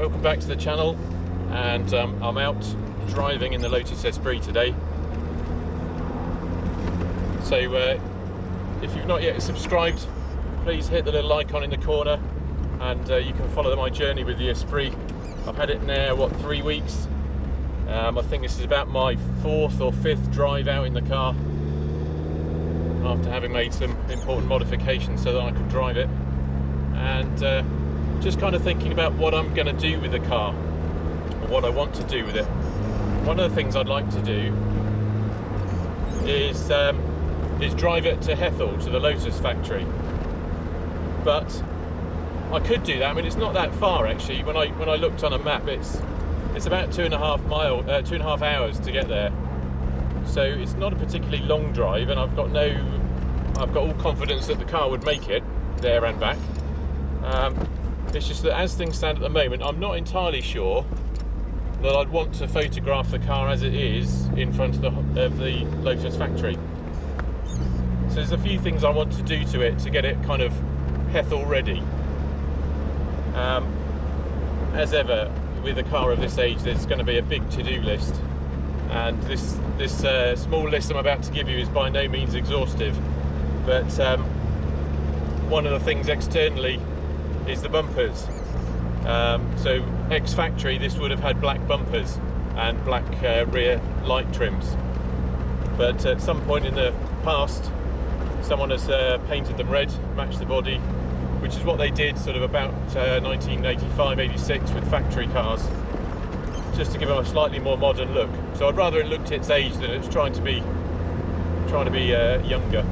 welcome back to the channel, and I'm out driving in the Lotus Esprit today. So if you've not yet subscribed, please hit the little icon in the corner, and you can follow my journey with the Esprit. I've had it now, 3 weeks? I think this is about my 4th or 5th drive out in the car, after having made some important modifications so that I could drive it, and just kind of thinking about what I'm going to do with the car, or what I want to do with it. One of the things I'd like to do is drive it to Hethel, to the Lotus factory. But I could do that. I mean, it's not that far actually. When I looked on a map, it's about 2.5 hours to get there. So it's not a particularly long drive, and I've got all confidence that the car would make it there and back. It's just that as things stand at the moment, I'm not entirely sure that I'd want to photograph the car as it is in front of the Lotus factory. So there's a few things I want to do to it to get it kind of Hethel ready. As ever, with a car of this age, there's going to be a big to-do list, and this small list I'm about to give you is by no means exhaustive, but one of the things externally is the bumpers. So ex-factory, this would have had black bumpers and black rear light trims, but at some point in the past someone has painted them red, matched the body, which is what they did sort of about 1985-86 with factory cars, just to give them a slightly more modern look. So I'd rather it looked its age than it's trying to be younger.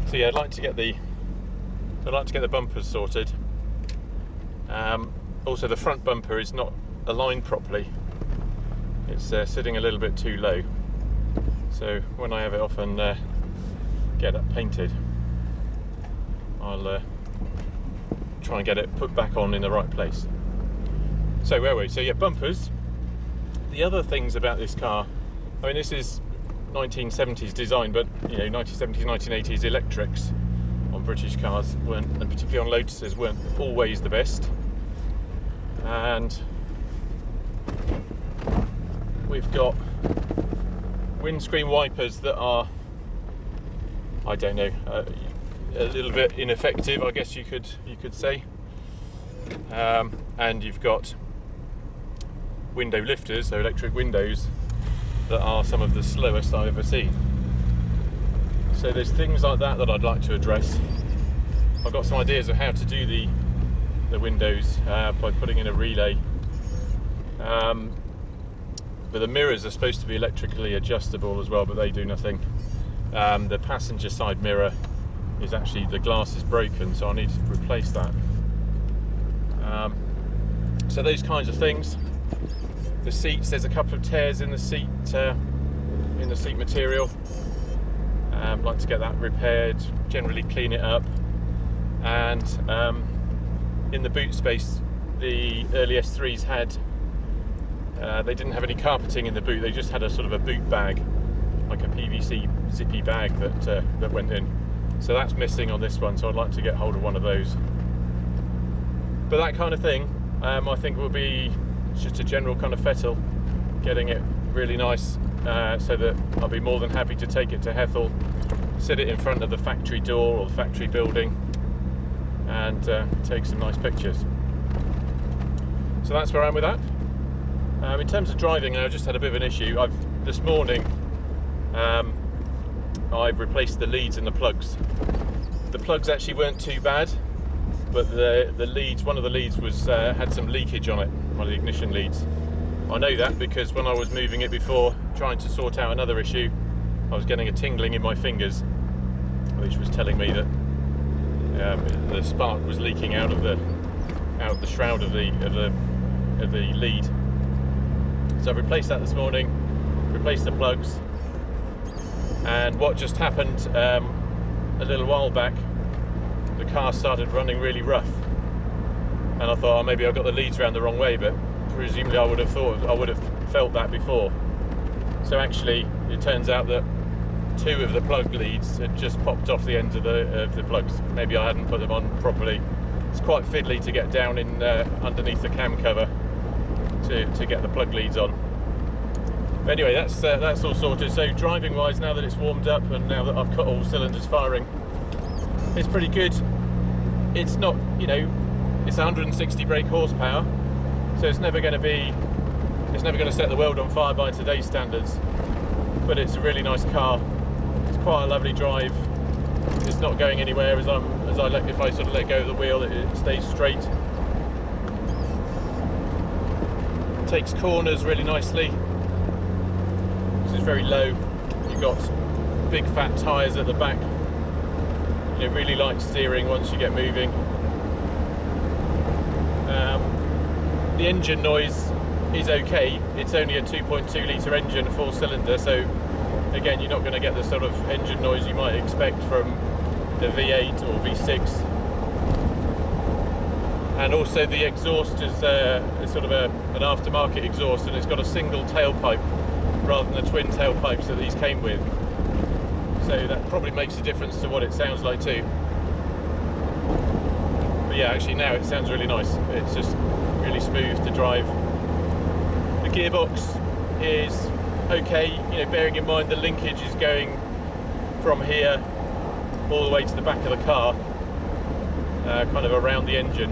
So yeah, I'd like to get the bumpers sorted. Also, the front bumper is not aligned properly. It's sitting a little bit too low. So when I have it off and get it painted, I'll try and get it put back on in the right place. So where were we? So yeah, bumpers. The other things about this car, I mean, this is 1970s design, but you know, 1970s, 1980s electrics on British cars weren't, and particularly on Lotuses, weren't always the best. And we've got windscreen wipers that are, I don't know, a little bit ineffective, I guess you could say. And you've got window lifters, so electric windows, that are some of the slowest I've ever seen. So there's things like that I'd like to address. I've got some ideas of how to do the windows by putting in a relay. But the mirrors are supposed to be electrically adjustable as well, but they do nothing. The passenger side mirror is actually, the glass is broken, so I need to replace that. So those kinds of things. The seats, there's a couple of tears in the seat material. I'd like to get that repaired, generally clean it up. And in the boot space, the early S3s had, they didn't have any carpeting in the boot, they just had a sort of a boot bag, like a PVC zippy bag that went in. So that's missing on this one, so I'd like to get hold of one of those. But that kind of thing, I think will be just a general kind of Hethel, getting it really nice, so that I'll be more than happy to take it to Hethel, sit it in front of the factory door or the factory building, and take some nice pictures. So that's where I am with that. In terms of driving, I just had a bit of an issue. This morning I've replaced the leads and the plugs. The plugs actually weren't too bad, but the leads, one of the leads was had some leakage on it, one of the ignition leads. I know that because when I was moving it before, trying to sort out another issue, I was getting a tingling in my fingers, which was telling me that the spark was leaking out of the shroud of the lead. So I replaced that this morning, replaced the plugs, and what just happened a little while back, the car started running really rough, and I thought, oh, maybe I got the leads around the wrong way, but presumably I would have felt that before. So actually, it turns out that 2 of the plug leads had just popped off the ends of the plugs. Maybe I hadn't put them on properly, it's quite fiddly to get down in underneath the cam cover to get the plug leads on. But anyway, that's all sorted. So driving wise, now that it's warmed up and now that I've got all cylinders firing, it's pretty good. It's not, you know, it's 160 brake horsepower, so it's never going to set the world on fire by today's standards, but it's a really nice car. It's quite a lovely drive. It's not going anywhere if I sort of let go of the wheel, it stays straight. It takes corners really nicely. It's very low. You've got big fat tyres at the back. You know, really light steering once you get moving. The engine noise is okay. It's only a 2.2 litre engine, 4-cylinder, so again, you're not going to get the sort of engine noise you might expect from the V8 or V6. And also the exhaust is sort of an aftermarket exhaust, and it's got a single tailpipe rather than the twin tailpipes that these came with. So that probably makes a difference to what it sounds like too. But yeah, actually now it sounds really nice. It's just really smooth to drive. The gearbox is okay, you know, bearing in mind the linkage is going from here all the way to the back of the car, kind of around the engine.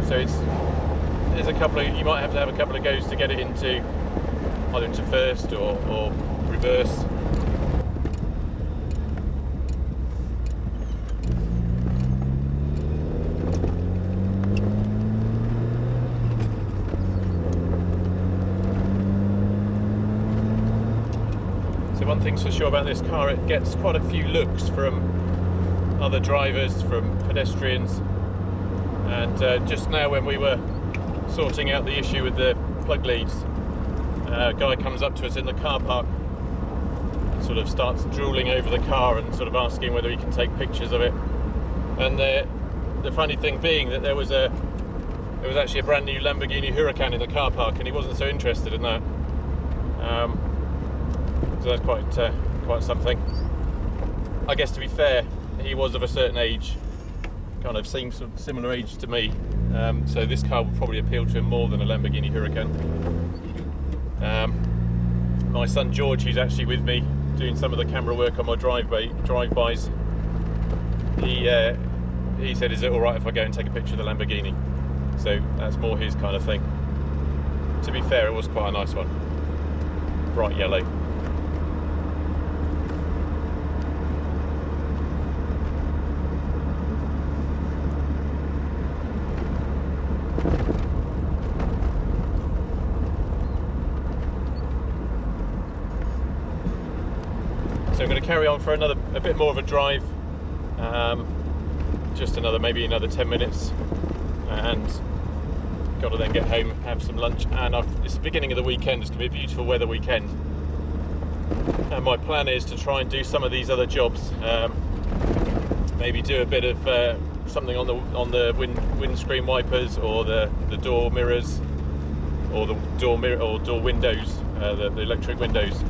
So there's a couple of, you might have to have a couple of goes to get it into either into first or reverse. So one thing's for sure about this car, it gets quite a few looks from other drivers, from pedestrians, and just now when we were sorting out the issue with the plug leads, a guy comes up to us in the car park, sort of starts drooling over the car and sort of asking whether he can take pictures of it. And the funny thing being that there was actually a brand new Lamborghini Huracan in the car park, and he wasn't so interested in that. So that's quite something. I guess, to be fair, he was of a certain age, kind of seems similar age to me, so this car would probably appeal to him more than a Lamborghini Huracan. My son George, who's actually with me doing some of the camera work on my drive-bys, he said, is it alright if I go and take a picture of the Lamborghini? So that's more his kind of thing. To be fair, it was quite a nice one. Bright yellow. So I'm going to carry on for a bit more of a drive, just maybe another 10 minutes, and got to then get home, have some lunch, and it's the beginning of the weekend. It's going to be a beautiful weather weekend, and my plan is to try and do some of these other jobs, maybe do a bit of something on the windscreen wipers, or the door mirrors, or the door windows, the electric windows.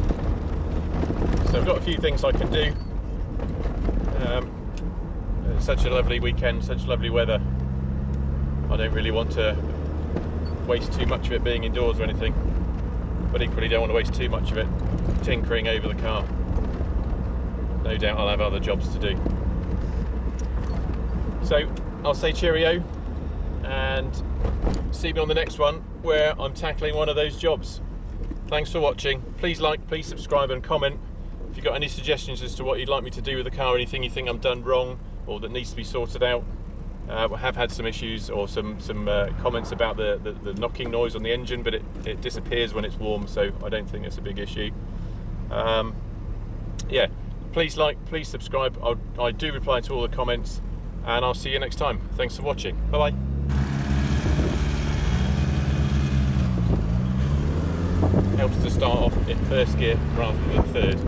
So I've got a few things I can do. It's such a lovely weekend, such lovely weather. I don't really want to waste too much of it being indoors or anything, but equally don't want to waste too much of it tinkering over the car. No doubt I'll have other jobs to do. So I'll say cheerio and see me on the next one where I'm tackling one of those jobs. Thanks for watching. Please like, please subscribe and comment. If you've got any suggestions as to what you'd like me to do with the car, anything you think I've done wrong or that needs to be sorted out. We have had some issues or some comments about the knocking noise on the engine, but it disappears when it's warm, so I don't think it's a big issue. Yeah, please like, please subscribe. I do reply to all the comments, and I'll see you next time. Thanks for watching. Bye bye. Helps to start off in first gear rather than third.